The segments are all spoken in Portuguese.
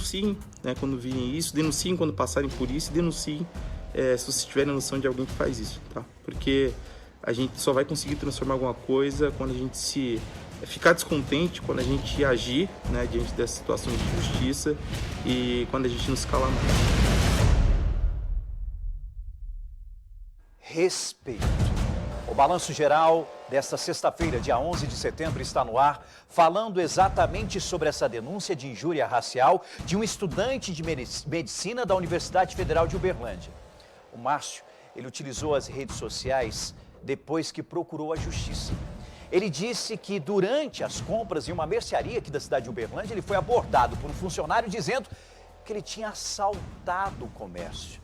denunciem, né, quando virem isso, denunciem quando passarem por isso e denunciem se vocês tiverem noção de alguém que faz isso, tá? Porque a gente só vai conseguir transformar alguma coisa quando a gente ficar descontente, quando a gente agir, né, diante dessas situações de justiça e quando a gente não se calar mais. Respeito. O Balanço Geral desta sexta-feira, dia 11 de setembro, está no ar, falando exatamente sobre essa denúncia de injúria racial de um estudante de medicina da Universidade Federal de Uberlândia. O Márcio, ele utilizou as redes sociais depois que procurou a justiça. Ele disse que durante as compras em uma mercearia aqui da cidade de Uberlândia, ele foi abordado por um funcionário dizendo que ele tinha assaltado o comércio.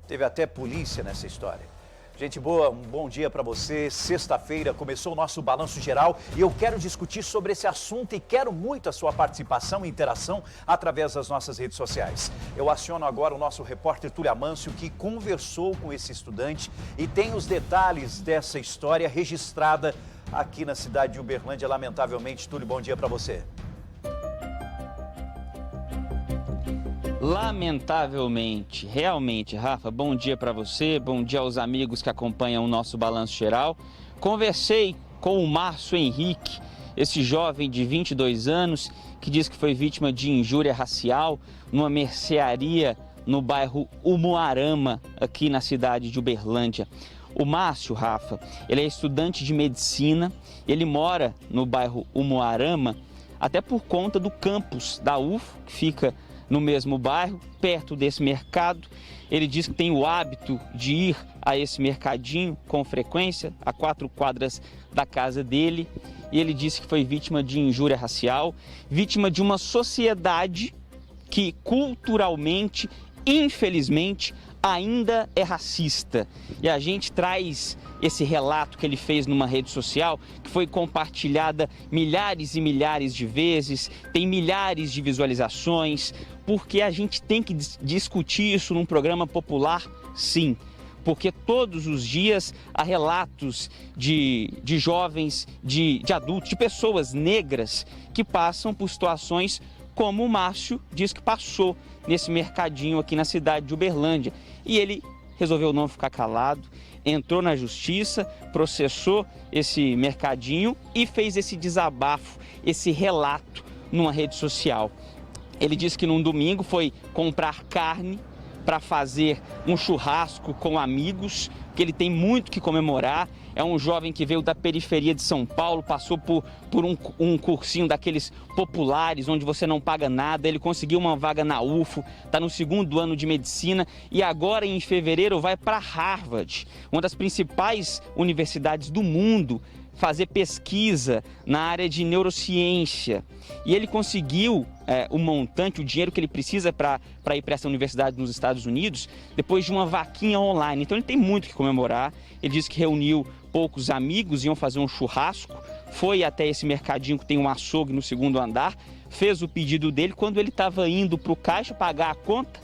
Teve até polícia nessa história. Gente boa, um bom dia para você. Sexta-feira começou o nosso Balanço Geral e eu quero discutir sobre esse assunto e quero muito a sua participação e interação através das nossas redes sociais. Eu aciono agora o nosso repórter Túlio Amâncio, que conversou com esse estudante e tem os detalhes dessa história registrada aqui na cidade de Uberlândia. Lamentavelmente, Túlio, bom dia para você. Lamentavelmente, realmente, Rafa, bom dia para você, bom dia aos amigos que acompanham o nosso Balanço Geral. Conversei com o Márcio Henrique, esse jovem de 22 anos, que diz que foi vítima de injúria racial numa mercearia no bairro Umuarama, aqui na cidade de Uberlândia. O Márcio, Rafa, ele é estudante de medicina, ele mora no bairro Umuarama, até por conta do campus da UFO, que fica no mesmo bairro, perto desse mercado. Ele diz que tem o hábito de ir a esse mercadinho com frequência, a 4 quadras da casa dele. E ele disse que foi vítima de injúria racial, vítima de uma sociedade que culturalmente, infelizmente, ainda é racista. E a gente traz esse relato que ele fez numa rede social, que foi compartilhada milhares e milhares de vezes, tem milhares de visualizações, porque a gente tem que discutir isso num programa popular, sim. Porque todos os dias há relatos de jovens, de adultos, de pessoas negras que passam por situações como o Márcio diz que passou nesse mercadinho aqui na cidade de Uberlândia. E ele resolveu não ficar calado, entrou na justiça, processou esse mercadinho e fez esse desabafo, esse relato numa rede social. Ele disse que num domingo foi comprar carne para fazer um churrasco com amigos, que ele tem muito que comemorar. É um jovem que veio da periferia de São Paulo, passou por um cursinho daqueles populares, onde você não paga nada. Ele conseguiu uma vaga na UFO, está no 2º ano de medicina e agora em fevereiro vai para Harvard, uma das principais universidades do mundo, fazer pesquisa na área de neurociência. E ele conseguiu o montante, o dinheiro que ele precisa para ir para essa universidade nos Estados Unidos, depois de uma vaquinha online. Então ele tem muito que comemorar. Ele disse que reuniu poucos amigos, iam fazer um churrasco, foi até esse mercadinho que tem um açougue no 2º andar, fez o pedido dele. Quando ele estava indo para o caixa pagar a conta,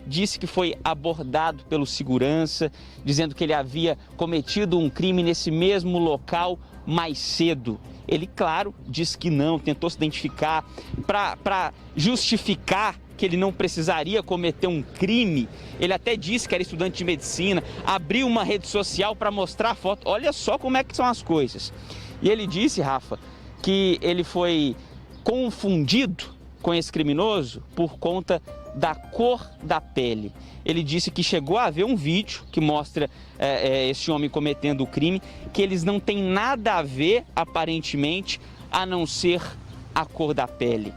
disse que foi abordado pelo segurança, dizendo que ele havia cometido um crime nesse mesmo local mais cedo. Ele, claro, disse que não, tentou se identificar para justificar que ele não precisaria cometer um crime. Ele até disse que era estudante de medicina, abriu uma rede social para mostrar a foto. Olha só como é que são as coisas. E ele disse, Rafa, que ele foi confundido com esse criminoso por conta da cor da pele. Ele disse que chegou a ver um vídeo que mostra esse homem cometendo o crime, que eles não têm nada a ver, aparentemente, a não ser a cor da pele.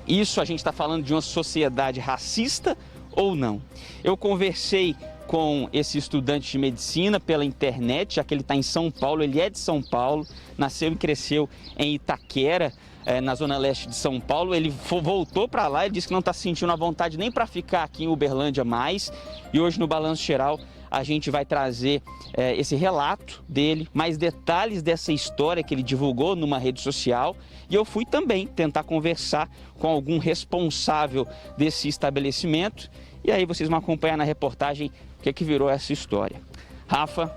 Isso a gente está falando de uma sociedade racista ou não? Eu conversei com esse estudante de medicina pela internet, já que ele está em São Paulo, ele é de São Paulo, nasceu e cresceu em Itaquera, na zona leste de São Paulo. Ele voltou para lá e disse que não está sentindo a vontade nem para ficar aqui em Uberlândia mais. E hoje no Balanço Geral a gente vai trazer esse relato dele, mais detalhes dessa história que ele divulgou numa rede social. E eu fui também tentar conversar com algum responsável desse estabelecimento. E aí vocês vão acompanhar na reportagem o que virou essa história. Rafa,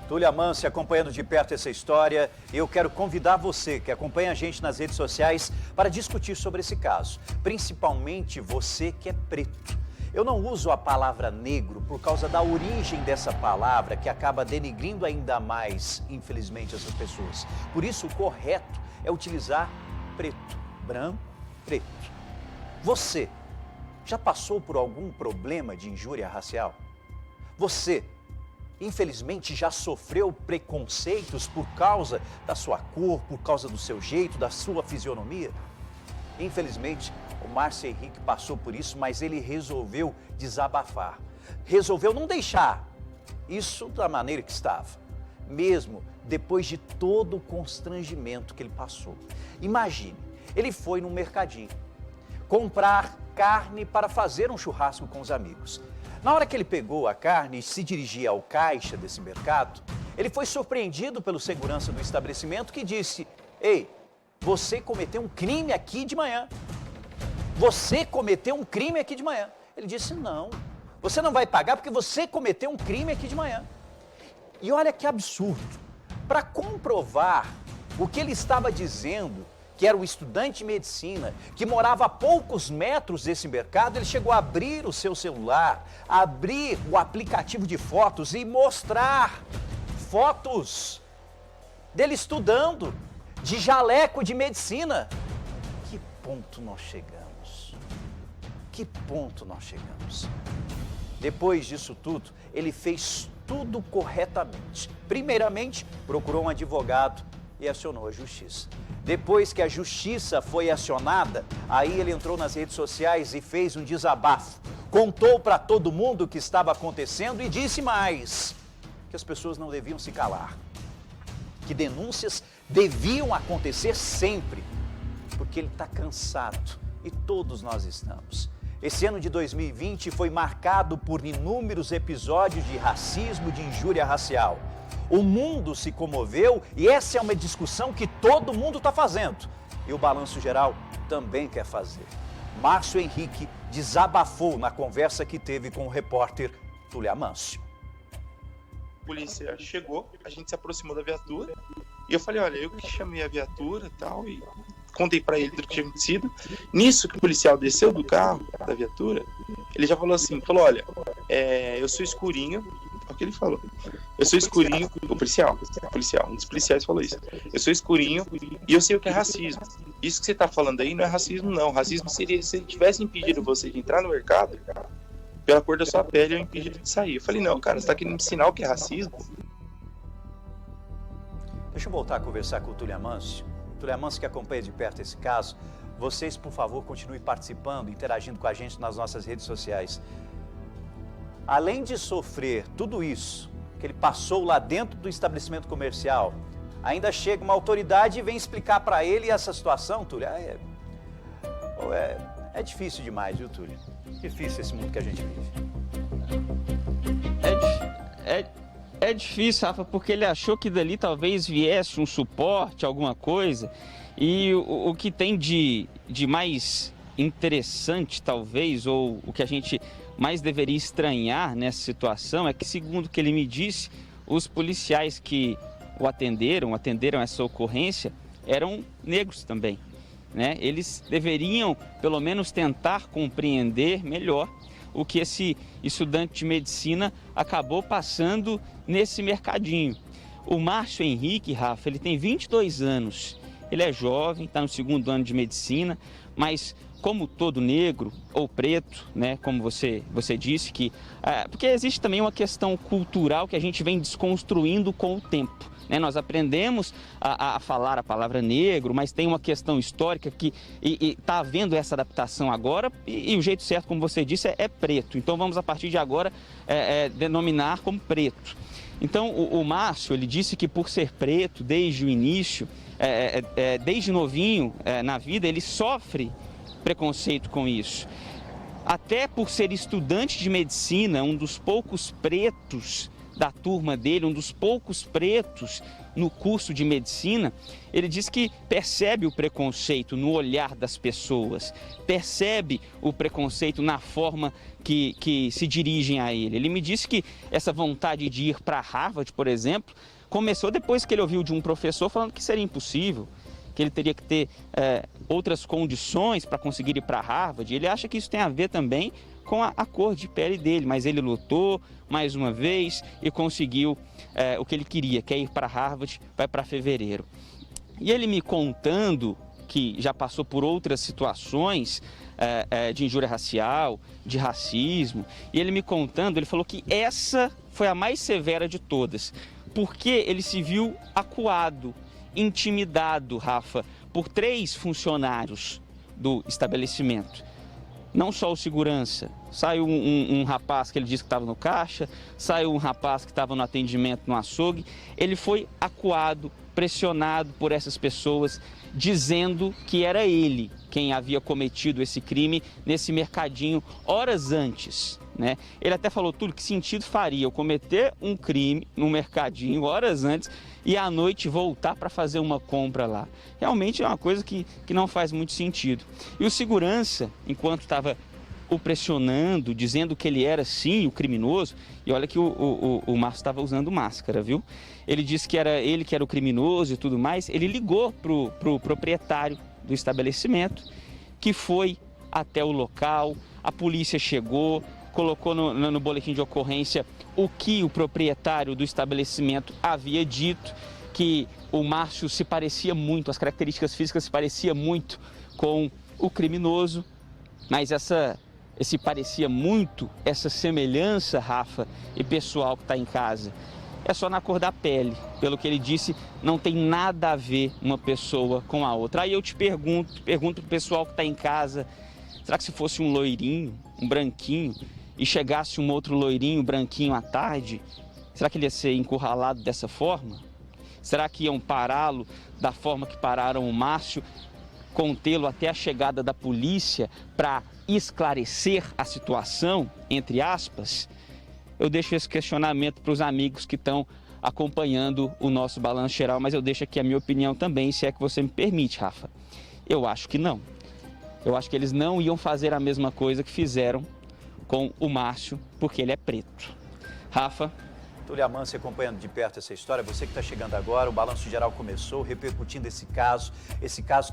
Túlio Amâncio acompanhando de perto essa história. Eu quero convidar você que acompanha a gente nas redes sociais para discutir sobre esse caso. Principalmente você que é preto. Eu não uso a palavra negro por causa da origem dessa palavra que acaba denigrindo ainda mais, infelizmente, essas pessoas. Por isso, o correto é utilizar preto, branco, preto. Você já passou por algum problema de injúria racial? Você infelizmente já sofreu preconceitos por causa da sua cor, por causa do seu jeito, da sua fisionomia? Infelizmente, o Márcio Henrique passou por isso, mas ele resolveu desabafar. Resolveu não deixar isso da maneira que estava, mesmo depois de todo o constrangimento que ele passou. Imagine, ele foi no mercadinho comprar carne para fazer um churrasco com os amigos. Na hora que ele pegou a carne e se dirigia ao caixa desse mercado, ele foi surpreendido pelo segurança do estabelecimento que disse: "Ei, você cometeu um crime aqui de manhã. Você cometeu um crime aqui de manhã." Ele disse: "Não, você não vai pagar porque você cometeu um crime aqui de manhã." E olha que absurdo. Para comprovar o que ele estava dizendo, que era um estudante de medicina, que morava a poucos metros desse mercado, ele chegou a abrir o seu celular, abrir o aplicativo de fotos e mostrar fotos dele estudando, de jaleco de medicina. Que ponto nós chegamos? Que ponto nós chegamos? Depois disso tudo, ele fez tudo corretamente. Primeiramente, procurou um advogado e acionou a justiça. Depois que a justiça foi acionada, aí ele entrou nas redes sociais e fez um desabafo. Contou para todo mundo o que estava acontecendo e disse mais: que as pessoas não deviam se calar. Que denúncias deviam acontecer sempre, porque ele está cansado e todos nós estamos. Esse ano de 2020 foi marcado por inúmeros episódios de racismo, de injúria racial. O mundo se comoveu e essa é uma discussão que todo mundo está fazendo. E o Balanço Geral também quer fazer. Márcio Henrique desabafou na conversa que teve com o repórter Túlio Amâncio. A polícia chegou, a gente se aproximou da viatura e eu falei: olha, eu que chamei a viatura e tal, e contei pra ele tudo que tinha acontecido. Nisso que o policial desceu do carro, da viatura, ele já falou assim, olha, eu sou escurinho. Olha o que ele falou: eu sou escurinho, o policial, um dos policiais falou isso. Eu sou escurinho e eu sei o que é racismo. Isso que você tá falando aí não é racismo, não. Racismo seria se ele tivesse impedido você de entrar no mercado, pela cor da sua pele, eu impedido de sair. Eu falei: não, cara, você tá querendo me ensinar o que é racismo? Deixa eu voltar a conversar com o Túlio Amâncio. Túlio Amâncio, que acompanha de perto esse caso. Vocês, por favor, continuem participando, interagindo com a gente nas nossas redes sociais. Além de sofrer tudo isso que ele passou lá dentro do estabelecimento comercial, ainda chega uma autoridade e vem explicar para ele essa situação, Túlio. É difícil demais, viu, Túlio? Difícil esse mundo que a gente vive. É difícil, Rafa, porque ele achou que dali talvez viesse um suporte, alguma coisa, e o que tem de mais interessante, talvez, ou o que a gente mais deveria estranhar nessa situação é que, segundo o que ele me disse, os policiais que o atenderam essa ocorrência, eram negros também, né? Eles deveriam, pelo menos, tentar compreender melhor o que esse estudante de medicina acabou passando nesse mercadinho. O Márcio Henrique, Rafa, ele tem 22 anos, ele é jovem, está no 2º ano de medicina, mas como todo negro ou preto, né, como você disse, porque existe também uma questão cultural que a gente vem desconstruindo com o tempo, né? Nós aprendemos a falar a palavra negro, mas tem uma questão histórica que está havendo essa adaptação agora e o jeito certo, como você disse, é preto. Então vamos, a partir de agora, denominar como preto. Então o Márcio, ele disse que por ser preto desde o início, desde novinho na vida, ele sofre preconceito com isso. Até por ser estudante de medicina, um dos poucos pretos da turma dele, um dos poucos pretos no curso de medicina, ele diz que percebe o preconceito no olhar das pessoas, percebe o preconceito na forma que se dirigem a ele. Ele me disse que essa vontade de ir para Harvard, por exemplo, começou depois que ele ouviu de um professor falando que seria impossível, que ele teria que ter outras condições para conseguir ir para Harvard. Ele acha que isso tem a ver também com a cor de pele dele, mas ele lutou mais uma vez e conseguiu o que ele queria, que é ir para Harvard, vai para fevereiro. E ele me contando que já passou por outras situações de injúria racial, de racismo, e ele me contando, ele falou que essa foi a mais severa de todas, porque ele se viu acuado, intimidado, Rafa, por 3 funcionários do estabelecimento. Não só o segurança, saiu um rapaz que ele disse que estava no caixa, saiu um rapaz que estava no atendimento no açougue. Ele foi acuado, pressionado por essas pessoas, dizendo que era ele quem havia cometido esse crime nesse mercadinho horas antes, né? Ele até falou, Túlio, que sentido faria eu cometer um crime no mercadinho horas antes e à noite voltar para fazer uma compra lá. Realmente é uma coisa que não faz muito sentido. E o segurança, enquanto estava o pressionando, dizendo que ele era sim o criminoso, e olha que o Márcio estava usando máscara, viu? Ele disse que era ele que era o criminoso e tudo mais. Ele ligou pro proprietário do estabelecimento, que foi até o local, a polícia chegou, colocou no boletim de ocorrência o que o proprietário do estabelecimento havia dito, que o Márcio se parecia muito, as características físicas se pareciam muito com o criminoso, mas esse parecia muito, essa semelhança, Rafa, e pessoal que está em casa, é só na cor da pele. Pelo que ele disse, não tem nada a ver uma pessoa com a outra. Aí eu te pergunto pro pessoal que está em casa, será que se fosse um loirinho, um branquinho, e chegasse um outro loirinho, branquinho à tarde, será que ele ia ser encurralado dessa forma? Será que iam pará-lo da forma que pararam o Márcio, contê-lo até a chegada da polícia para esclarecer a situação, entre aspas? Eu deixo esse questionamento para os amigos que estão acompanhando o nosso Balanço Geral, mas eu deixo aqui a minha opinião também, se é que você me permite, Rafa. Eu acho que não. Eu acho que eles não iam fazer a mesma coisa que fizeram com o Márcio, porque ele é preto. Rafa? Túlio Amâncio acompanhando de perto essa história, você que está chegando agora, o Balanço Geral começou repercutindo esse caso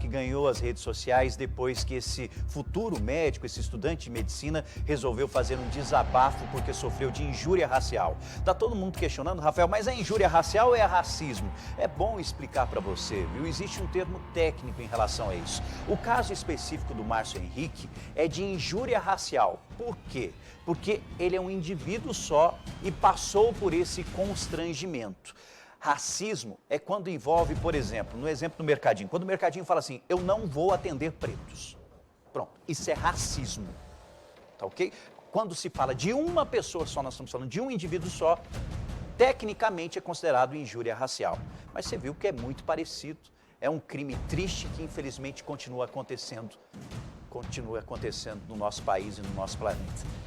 que ganhou as redes sociais depois que esse futuro médico, esse estudante de medicina, resolveu fazer um desabafo porque sofreu de injúria racial. Tá todo mundo questionando, Rafael, mas é injúria racial ou é racismo? É bom explicar para você, viu? Existe um termo técnico em relação a isso. O caso específico do Márcio Henrique é de injúria racial. Por quê? Porque ele é um indivíduo só e passou por esse constrangimento. Racismo é quando envolve, por exemplo, no exemplo do mercadinho, quando o mercadinho fala assim, eu não vou atender pretos. Pronto, isso é racismo, tá ok? Quando se fala de uma pessoa só, nós estamos falando de um indivíduo só, tecnicamente é considerado injúria racial. Mas você viu que é muito parecido, é um crime triste que infelizmente continua acontecendo no nosso país e no nosso planeta.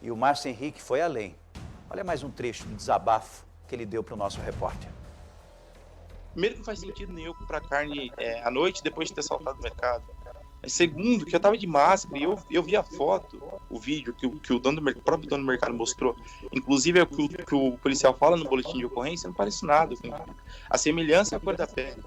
E o Márcio Henrique foi além. Olha mais um trecho do desabafo que ele deu para o nosso repórter. Primeiro, que não faz sentido nenhum comprar carne à noite depois de ter saltado o mercado. Segundo, que eu tava de máscara e eu vi a foto, o vídeo que o próprio dono do mercado mostrou. Inclusive, é o que o policial fala no boletim de ocorrência, não parece nada. A semelhança é a cor da pele.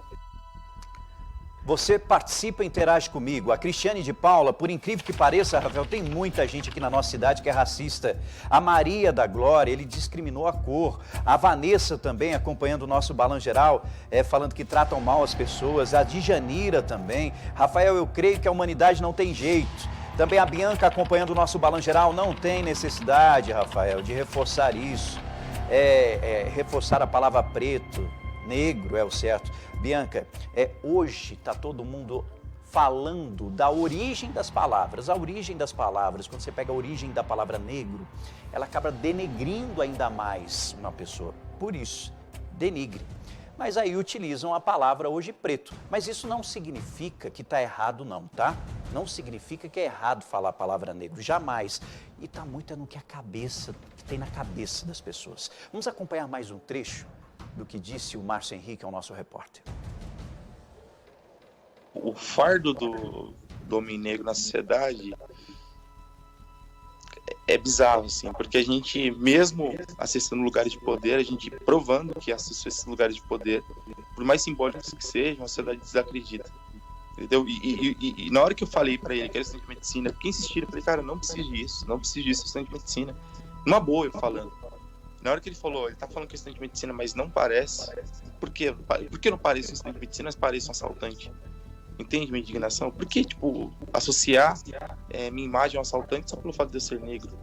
Você participa e interage comigo. A Cristiane de Paula, por incrível que pareça, Rafael, tem muita gente aqui na nossa cidade que é racista. A Maria da Glória, ele discriminou a cor. A Vanessa também, acompanhando o nosso Balanço Geral, falando que tratam mal as pessoas. A Djanira também. Rafael, eu creio que a humanidade não tem jeito. Também a Bianca, acompanhando o nosso Balanço Geral, não tem necessidade, Rafael, de reforçar isso. Reforçar a palavra preto. Negro é o certo. Bianca, hoje está todo mundo falando da origem das palavras. A origem das palavras, quando você pega a origem da palavra negro, ela acaba denegrindo ainda mais uma pessoa. Por isso, denigre. Mas aí utilizam a palavra hoje preto. Mas isso não significa que está errado não, tá? Não significa que é errado falar a palavra negro, jamais. E está muito no que tem na cabeça das pessoas. Vamos acompanhar mais um trecho do que disse o Márcio Henrique ao nosso repórter. O fardo do homem negro na sociedade é bizarro, assim, porque a gente, mesmo acessando lugares de poder, a gente provando que acessou esses lugares de poder, por mais simbólicos que sejam, a sociedade desacredita. Entendeu? E na hora que eu falei pra ele que era estudante de medicina, porque insistiram, eu falei, cara, não precisa disso, estudante de medicina. Uma boa eu falando. Na hora que ele falou, ele tá falando que é estudante de medicina, mas não parece. Por quê? Por que não parece um estudante de medicina, mas parece um assaltante? Entende minha indignação? Por que, tipo, associar minha imagem a um assaltante só pelo fato de eu ser negro?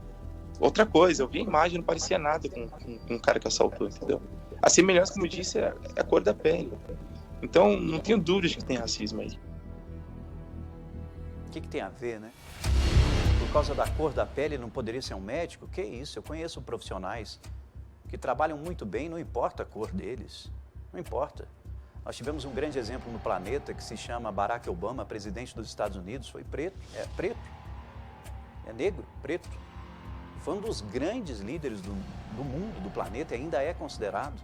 Outra coisa, eu vi a imagem e não parecia nada com um cara que assaltou, entendeu? A semelhança, como eu disse, é a cor da pele. Então, não tenho dúvidas que tem racismo aí. O que tem a ver, né? Por causa da cor da pele não poderia ser um médico? Que isso, eu conheço profissionais que trabalham muito bem, não importa a cor deles, não importa. Nós tivemos um grande exemplo no planeta que se chama Barack Obama, presidente dos Estados Unidos, foi preto, é negro, preto. Foi um dos grandes líderes do mundo, do planeta, e ainda é considerado.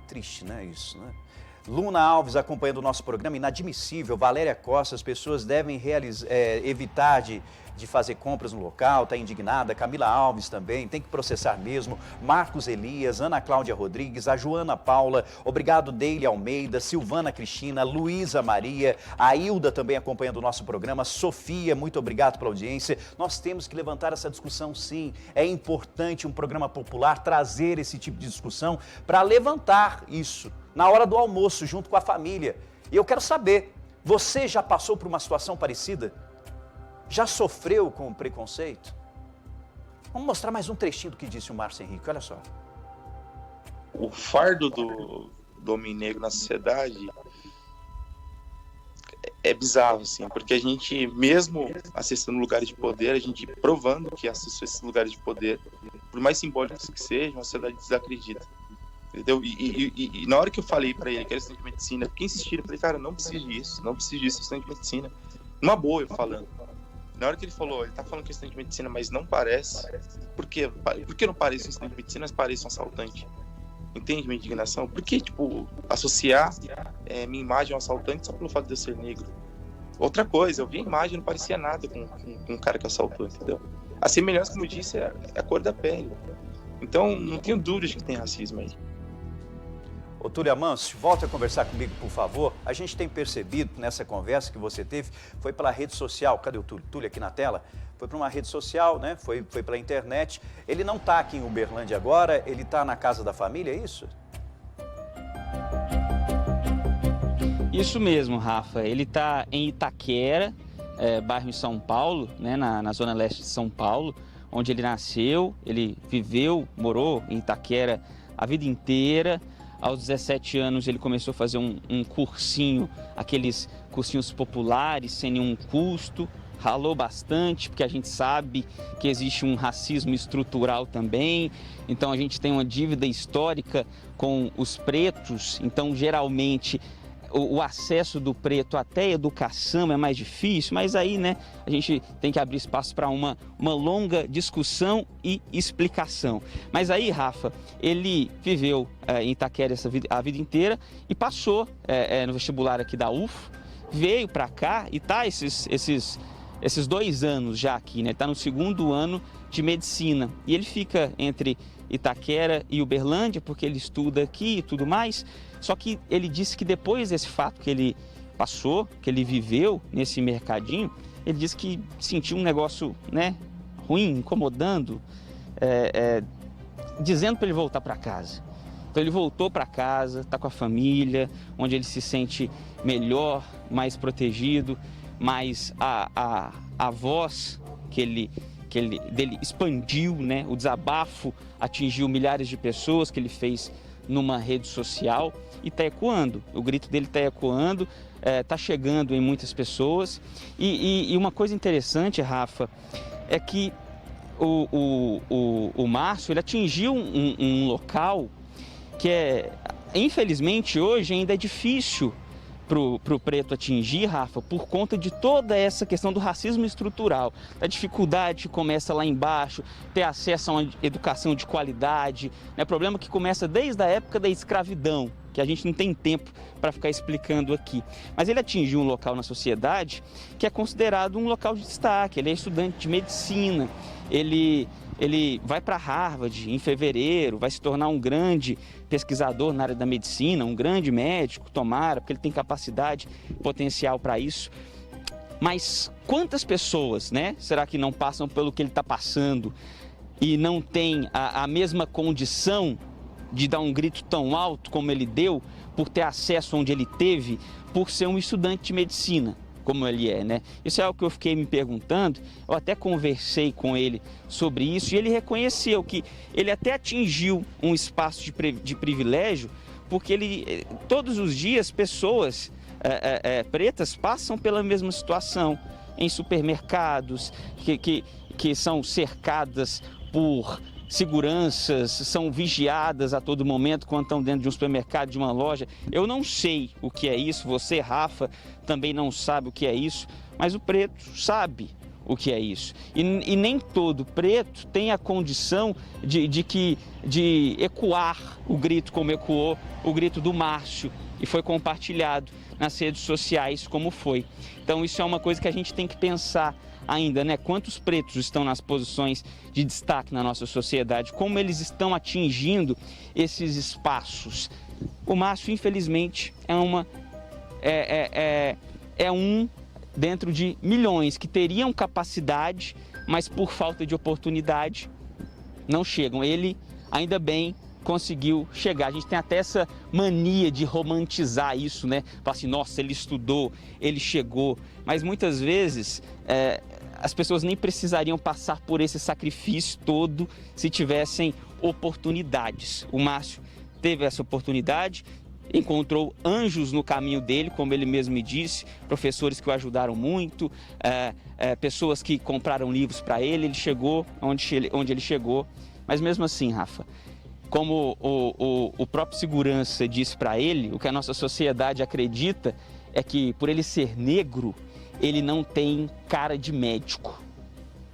Triste, né, isso, né? Luna Alves acompanhando o nosso programa, inadmissível. Valéria Costa, as pessoas devem evitar de fazer compras no local, está indignada. Camila Alves também, tem que processar mesmo. Marcos Elias, Ana Cláudia Rodrigues, a Joana Paula, obrigado Deile Almeida, Silvana Cristina, Luísa Maria, a Hilda também acompanhando o nosso programa, Sofia, muito obrigado pela audiência. Nós temos que levantar essa discussão, sim. É importante um programa popular trazer esse tipo de discussão para levantar isso na hora do almoço, junto com a família. E eu quero saber, você já passou por uma situação parecida? Já sofreu com preconceito? Vamos mostrar mais um trechinho do que disse o Márcio Henrique, olha só. O fardo do homem negro na sociedade é bizarro, assim, porque a gente, mesmo acessando lugares de poder, a gente provando que acessou esses lugares de poder, por mais simbólicos que sejam, a sociedade desacredita. Entendeu? E na hora que eu falei pra ele que era estudante de medicina, porque insistiram, eu falei, cara, não precisa disso, estudante de medicina. Uma boa eu falando. Na hora que ele falou, ele tá falando que é estudante de medicina, mas não parece. Por quê? Por que não parece um estudante de medicina, mas parece um assaltante? Entende minha indignação? Por que, tipo, associar minha imagem a um assaltante só pelo fato de eu ser negro? Outra coisa, eu vi a imagem e não parecia nada com um cara que assaltou, entendeu? A semelhança, como eu disse, é a cor da pele. Então, não tenho dúvidas que tem racismo aí. Ô Túlio Amâncio, volta a conversar comigo, por favor. A gente tem percebido nessa conversa que você teve, foi pela rede social, cadê o Túlio? Túlio aqui na tela? Foi para uma rede social, né? Foi pela internet. Ele não está aqui em Uberlândia agora, ele está na casa da família, é isso? Isso mesmo, Rafa. Ele está em Itaquera, bairro em São Paulo, né? na zona leste de São Paulo, onde ele nasceu, ele viveu, morou em Itaquera a vida inteira. Aos 17 anos ele começou a fazer um cursinho, aqueles cursinhos populares, sem nenhum custo. Ralou bastante, porque a gente sabe que existe um racismo estrutural também. Então a gente tem uma dívida histórica com os pretos. Então geralmente o acesso do preto até a educação é mais difícil, mas aí, né, a gente tem que abrir espaço para uma longa discussão e explicação. Mas aí, Rafa, ele viveu em Itaquera a vida inteira e passou no vestibular aqui da UF, veio para cá e tá esses 2 anos já aqui, né? Está no 2º ano de medicina e ele fica entre Itaquera e Uberlândia porque ele estuda aqui e tudo mais. Só que ele disse que depois desse fato que ele passou, que ele viveu nesse mercadinho, ele disse que sentiu um negócio, né, ruim, incomodando, dizendo para ele voltar para casa. Então ele voltou para casa, está com a família, onde ele se sente melhor, mais protegido, mas a voz dele expandiu, né? O desabafo atingiu milhares de pessoas que ele fez numa rede social e está ecoando. O grito dele está ecoando, está chegando em muitas pessoas. E uma coisa interessante, Rafa, é que o Márcio ele atingiu um local que infelizmente hoje ainda é difícil pro preto atingir, Rafa, por conta de toda essa questão do racismo estrutural, da dificuldade que começa lá embaixo, ter acesso a uma educação de qualidade, né? Problema que começa desde a época da escravidão, que a gente não tem tempo para ficar explicando aqui. Mas ele atingiu um local na sociedade que é considerado um local de destaque. Ele é estudante de medicina, ele vai para Harvard em fevereiro, vai se tornar um grande pesquisador na área da medicina, um grande médico, tomara, porque ele tem capacidade, potencial para isso. Mas quantas pessoas, né, será que não passam pelo que ele está passando e não tem a mesma condição de dar um grito tão alto como ele deu, por ter acesso onde ele teve, por ser um estudante de medicina, como ele é, né? Isso é algo que eu fiquei me perguntando, eu até conversei com ele sobre isso, e ele reconheceu que ele até atingiu um espaço de privilégio, porque todos os dias pessoas pretas passam pela mesma situação, em supermercados, que são cercadas por seguranças, são vigiadas a todo momento quando estão dentro de um supermercado, de uma loja. Eu não sei o que é isso, você, Rafa, também não sabe o que é isso, mas o preto sabe o que é isso. E nem todo preto tem a condição de ecoar o grito como ecoou o grito do Márcio, e foi compartilhado nas redes sociais como foi. Então isso é uma coisa que a gente tem que pensar ainda, né? Quantos pretos estão nas posições de destaque na nossa sociedade, como eles estão atingindo esses espaços. O Márcio, infelizmente, é um dentro de milhões que teriam capacidade, mas por falta de oportunidade não chegam. Ele, ainda bem, conseguiu chegar. A gente tem até essa mania de romantizar isso, né? Falar assim, nossa, ele estudou, ele chegou. Mas muitas vezes as pessoas nem precisariam passar por esse sacrifício todo se tivessem oportunidades. O Márcio teve essa oportunidade, encontrou anjos no caminho dele, como ele mesmo me disse, professores que o ajudaram muito, pessoas que compraram livros para ele. Ele chegou onde ele chegou. Mas mesmo assim, Rafa, como o próprio segurança disse para ele, o que a nossa sociedade acredita é que, por ele ser negro, ele não tem cara de médico.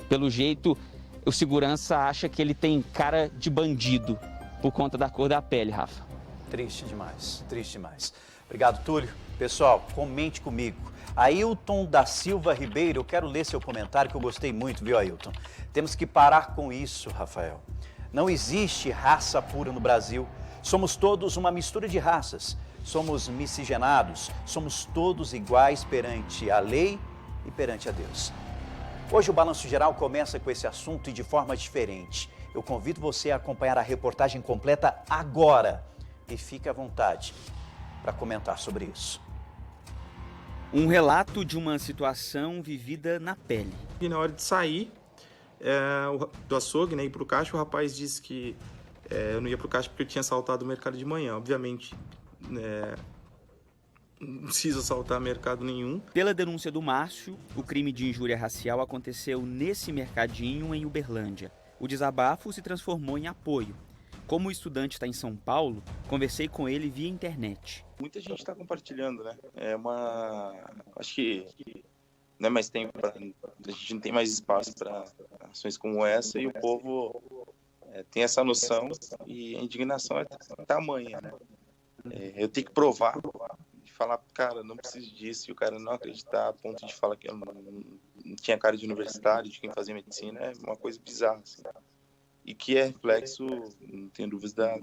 Pelo jeito, o segurança acha que ele tem cara de bandido, por conta da cor da pele, Rafa. Triste demais, triste demais. Obrigado, Túlio. Pessoal, comente comigo. Ailton da Silva Ribeiro, eu quero ler seu comentário que eu gostei muito, viu, Ailton? Temos que parar com isso, Rafael. Não existe raça pura no Brasil. Somos todos uma mistura de raças. Somos miscigenados. Somos todos iguais perante a lei e perante a Deus. Hoje o Balanço Geral começa com esse assunto e de forma diferente. Eu convido você a acompanhar a reportagem completa agora. E fique à vontade para comentar sobre isso. Um relato de uma situação vivida na pele. E na hora de sair do açougue, né, ir pro caixa, o rapaz disse que eu não ia pro caixa porque eu tinha assaltado o mercado de manhã. Obviamente, não precisa assaltar mercado nenhum. Pela denúncia do Márcio, o crime de injúria racial aconteceu nesse mercadinho em Uberlândia. O desabafo se transformou em apoio. Como o estudante está em São Paulo, conversei com ele via internet. Muita gente está compartilhando, né? Acho que não é mais tempo a gente não tem mais espaço para ações como essa, e o povo tem essa noção, e a indignação é tamanha, né? Eu tenho que provar, de falar, cara, não preciso disso, e o cara não acreditar a ponto de falar que eu não tinha cara de universitário, de quem fazia medicina, é uma coisa bizarra, assim. E que é reflexo, não tenho dúvidas,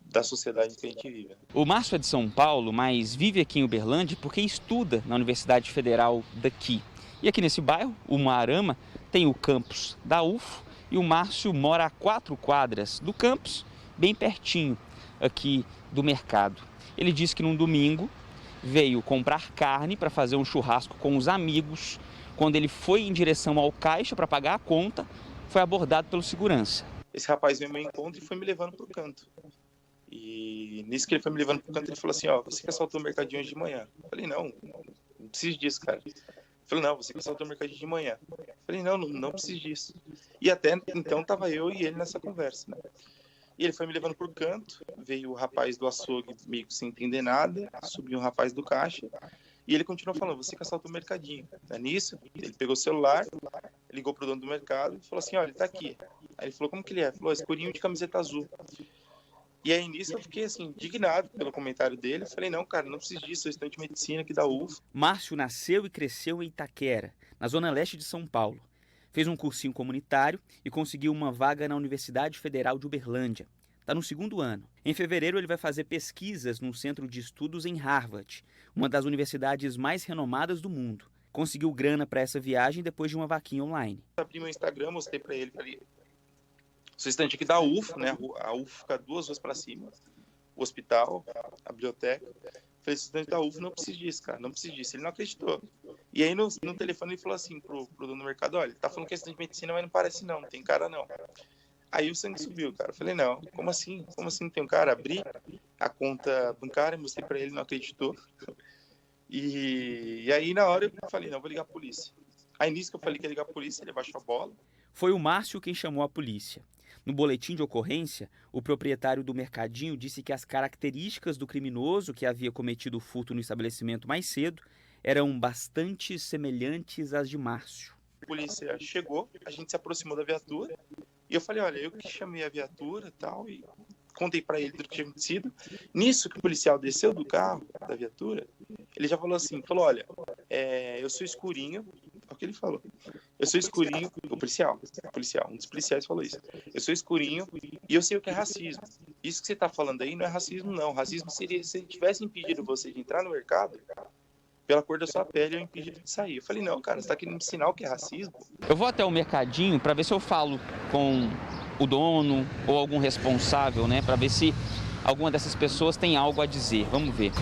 da sociedade que a gente vive. O Márcio é de São Paulo, mas vive aqui em Uberlândia porque estuda na Universidade Federal daqui. E aqui nesse bairro, o Moarama, tem o campus da UFO, e o Márcio mora a 4 quadras do campus, bem pertinho aqui do mercado. Ele disse que num domingo veio comprar carne para fazer um churrasco com os amigos. Quando ele foi em direção ao caixa para pagar a conta, foi abordado pelo segurança. Esse rapaz veio ao meu encontro e foi me levando pro canto. E nisso que ele foi me levando pro canto, ele falou assim, você que assaltou o mercadinho hoje de manhã. Eu falei, não preciso disso, cara. Ele falou, não, você que assaltou o mercadinho de manhã. Eu falei, não preciso disso. E até então tava eu e ele nessa conversa, né? E ele foi me levando por canto, veio o rapaz do açougue meio que sem entender nada, subiu um rapaz do caixa, e ele continuou falando, você que assaltou o mercadinho. Nisso, ele pegou o celular, ligou pro dono do mercado e falou assim, olha, ele tá aqui. Aí ele falou, como que ele é? Ele falou, escurinho de camiseta azul. E aí nisso eu fiquei assim, indignado pelo comentário dele. Eu falei, não, cara, não preciso disso, sou estudante de medicina aqui da UF. Márcio nasceu e cresceu em Itaquera, na zona leste de São Paulo. Fez um cursinho comunitário e conseguiu uma vaga na Universidade Federal de Uberlândia. Está no 2º ano. Em fevereiro ele vai fazer pesquisas num centro de estudos em Harvard, uma das universidades mais renomadas do mundo. Conseguiu grana para essa viagem depois de uma vaquinha online. Abri meu Instagram, mostrei para ele, falei, sou estudante aqui da UF, né? A UF fica 2 ruas para cima, o hospital, a biblioteca. Falei, estudante da UF, não preciso disso, cara, não preciso disso. Ele não acreditou. E aí no telefone ele falou assim pro dono do mercado, olha, ele tá falando que é estudante de medicina, mas não parece não tem cara não. Aí o sangue subiu, cara. Eu falei, não, como assim? Como assim não tem um cara? Abri a conta bancária, mostrei pra ele, não acreditou. E aí na hora eu falei, não, vou ligar a polícia. Aí nisso que eu falei que ia ligar a polícia, ele baixou a bola. Foi o Márcio quem chamou a polícia. No boletim de ocorrência, o proprietário do mercadinho disse que as características do criminoso que havia cometido o furto no estabelecimento mais cedo eram bastante semelhantes às de Márcio. A polícia chegou, a gente se aproximou da viatura e eu falei, olha, eu que chamei a viatura e tal, e contei pra ele tudo que tinha acontecido. Nisso que o policial desceu do carro, da viatura, ele já falou assim, olha, eu sou escurinho, é o que ele falou, eu sou escurinho, o policial, um dos policiais falou isso, eu sou escurinho e eu sei o que é racismo. Isso que você tá falando aí não é racismo não, racismo seria se ele tivesse impedido você de entrar no mercado, pela cor da sua pele, eu impedido de sair. Eu falei, não, cara, você tá querendo me ensinar o que é racismo? Eu vou até o mercadinho para ver se eu falo com o dono ou algum responsável, né? Para ver se alguma dessas pessoas tem algo a dizer. Vamos ver.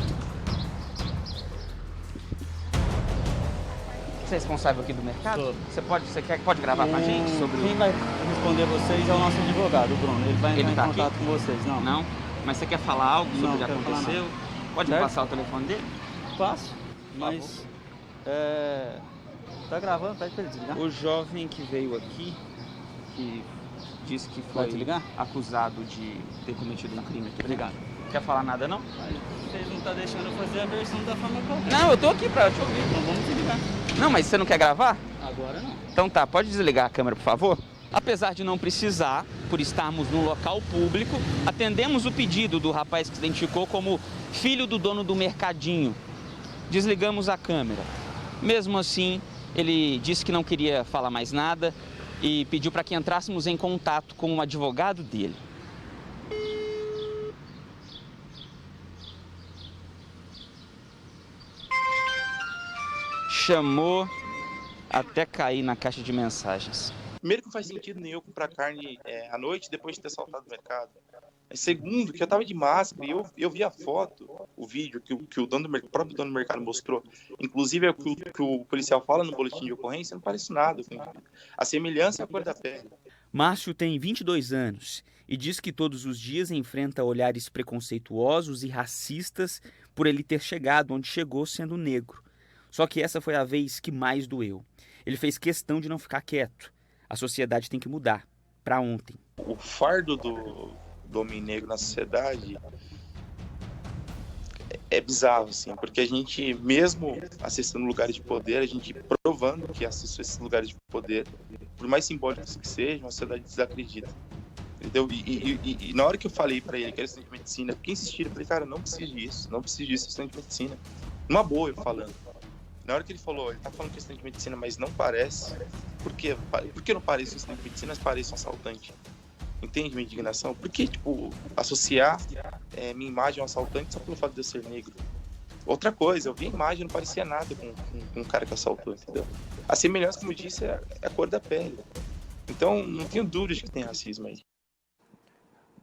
Você é responsável aqui do mercado? Sou. Você pode gravar com a gente sobre Quem vai responder vocês é o nosso advogado, o Bruno. Ele vai entrar Ele tá em contato aqui? com vocês. Não? Não? Mas você quer falar algo sobre Não, o que quero falar aconteceu? Pode me Certo? passar o telefone dele? Passo, mas... tá gravando, pede pra ele desligar. O jovem que veio aqui, que disse que Vai foi desligar? acusado de ter cometido um crime. Obrigado. Quer falar nada, não? Mas vocês não estão deixando eu fazer a versão da forma correta. Não, eu tô aqui pra te ouvir. Então vamos desligar. Não, mas você não quer gravar? Agora não. Então tá, pode desligar a câmera, por favor? Apesar de não precisar, por estarmos num local público, atendemos o pedido do rapaz que se identificou como filho do dono do mercadinho. Desligamos a câmera. Mesmo assim, ele disse que não queria falar mais nada e pediu para que entrássemos em contato com o advogado dele. Chamou até cair na caixa de mensagens. Primeiro que não faz sentido nenhum comprar carne à noite depois de ter saltado o mercado. Segundo, que eu tava de máscara e eu vi a foto, o vídeo que o próprio dono do mercado mostrou. Inclusive, é o que o policial fala no boletim de ocorrência, não parece nada. A semelhança é a cor da pele. Márcio tem 22 anos e diz que todos os dias enfrenta olhares preconceituosos e racistas por ele ter chegado onde chegou sendo negro. Só que essa foi a vez que mais doeu. Ele fez questão de não ficar quieto. A sociedade tem que mudar. Para ontem. O fardo do homem negro na sociedade é bizarro, assim, porque a gente, mesmo acessando lugares de poder, a gente provando que acessou esses lugares de poder, por mais simbólicos que sejam, a sociedade desacredita. Entendeu? E na hora que eu falei pra ele que era estudante de medicina, porque insistiram, eu falei, cara, não preciso disso, estudante de medicina. Numa boa, eu falando. Na hora que ele falou, ele tá falando que é estudante de medicina, mas não parece. Por quê? Por que não parece um estudante de medicina, mas parece um assaltante? Entende minha indignação? Por que, associar minha imagem a um assaltante só pelo fato de eu ser negro? Outra coisa, eu vi a imagem, não parecia nada com um cara que assaltou, entendeu? A semelhança, como eu disse, é a cor da pele. Então, não tenho dúvidas de que tem racismo aí.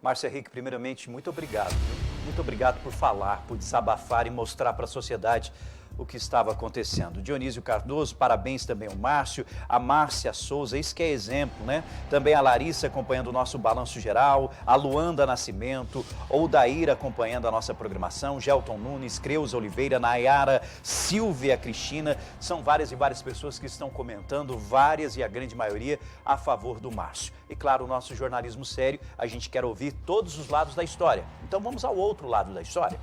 Márcio Henrique, primeiramente, muito obrigado. Muito obrigado por falar, por desabafar e mostrar para a sociedade o que estava acontecendo. Dionísio Cardoso, parabéns também ao Márcio, a Márcia Souza, isso que é exemplo, né? Também a Larissa acompanhando o nosso balanço geral, a Luanda Nascimento, ou Daíra acompanhando a nossa programação, Gelton Nunes, Creuza Oliveira, Nayara, Silvia Cristina, são várias e várias pessoas que estão comentando, várias e a grande maioria a favor do Márcio. E claro, o nosso jornalismo sério, a gente quer ouvir todos os lados da história. Então vamos ao outro lado da história.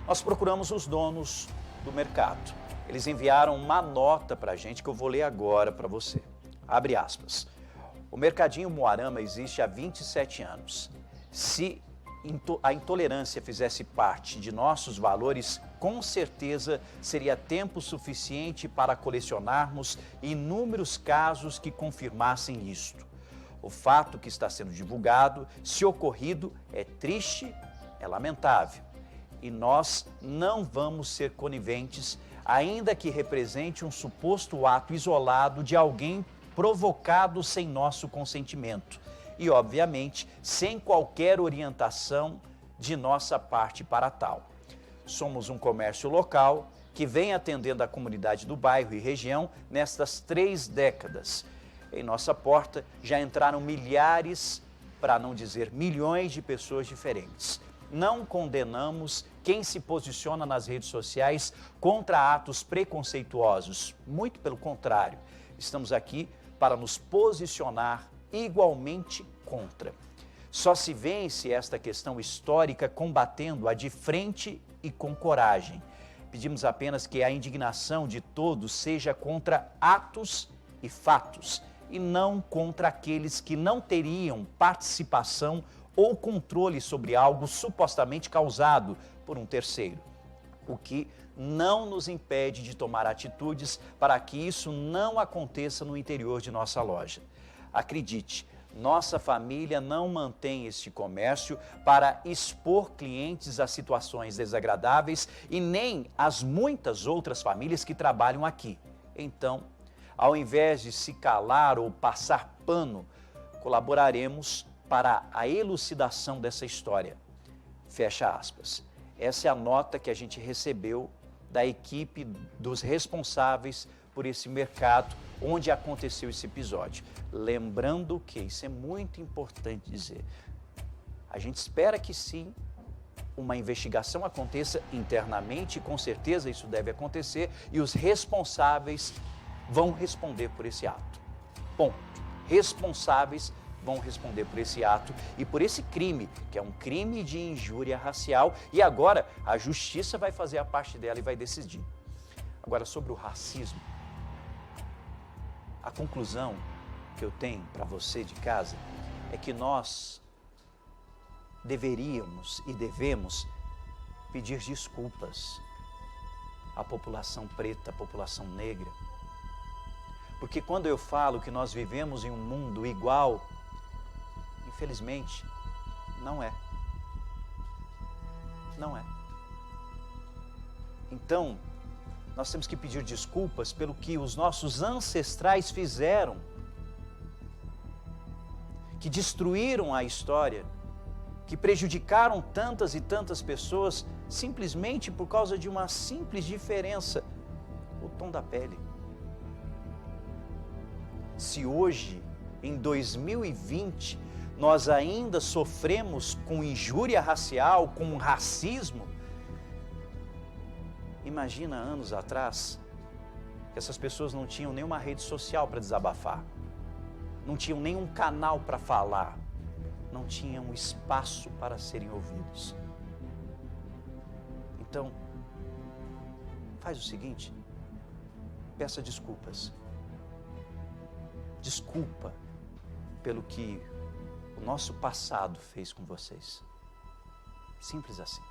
Nós procuramos os donos do mercado. Eles enviaram uma nota para a gente que eu vou ler agora para você. Abre aspas. O Mercadinho Moarama existe há 27 anos. Se a intolerância fizesse parte de nossos valores, com certeza seria tempo suficiente para colecionarmos inúmeros casos que confirmassem isto. O fato que está sendo divulgado, se ocorrido, é triste, é lamentável. E nós não vamos ser coniventes, ainda que represente um suposto ato isolado de alguém provocado sem nosso consentimento e, obviamente, sem qualquer orientação de nossa parte para tal. Somos um comércio local que vem atendendo a comunidade do bairro e região nestas 3 décadas. Em nossa porta já entraram milhares, para não dizer milhões de pessoas diferentes. Não condenamos quem se posiciona nas redes sociais contra atos preconceituosos. Muito pelo contrário, estamos aqui para nos posicionar igualmente contra. Só se vence esta questão histórica combatendo-a de frente e com coragem. Pedimos apenas que a indignação de todos seja contra atos e fatos, e não contra aqueles que não teriam participação ou controle sobre algo supostamente causado por um terceiro, o que não nos impede de tomar atitudes para que isso não aconteça no interior de nossa loja. Acredite, nossa família não mantém este comércio para expor clientes a situações desagradáveis e nem as muitas outras famílias que trabalham aqui. Então, ao invés de se calar ou passar pano, colaboraremos para a elucidação dessa história. Fecha aspas. Essa é a nota que a gente recebeu da equipe dos responsáveis por esse mercado onde aconteceu esse episódio. Lembrando que, isso é muito importante dizer, a gente espera que sim, uma investigação aconteça internamente, e com certeza isso deve acontecer, e os responsáveis vão responder por esse ato. Ponto. Responsáveis vão responder por esse ato e por esse crime, que é um crime de injúria racial, e agora a justiça vai fazer a parte dela e vai decidir. Agora, sobre o racismo, a conclusão que eu tenho para você de casa é que nós deveríamos e devemos pedir desculpas à população preta, à população negra. Porque quando eu falo que nós vivemos em um mundo igual, infelizmente, não é. Não é. Então, nós temos que pedir desculpas pelo que os nossos ancestrais fizeram, que destruíram a história, que prejudicaram tantas e tantas pessoas simplesmente por causa de uma simples diferença, o tom da pele. Se hoje, em 2020, nós ainda sofremos com injúria racial, com racismo, imagina anos atrás, que essas pessoas não tinham nenhuma rede social para desabafar, não tinham nenhum canal para falar, não tinham espaço para serem ouvidos. Então, faz o seguinte, peça desculpas. Desculpa pelo que o nosso passado fez com vocês. Simples assim.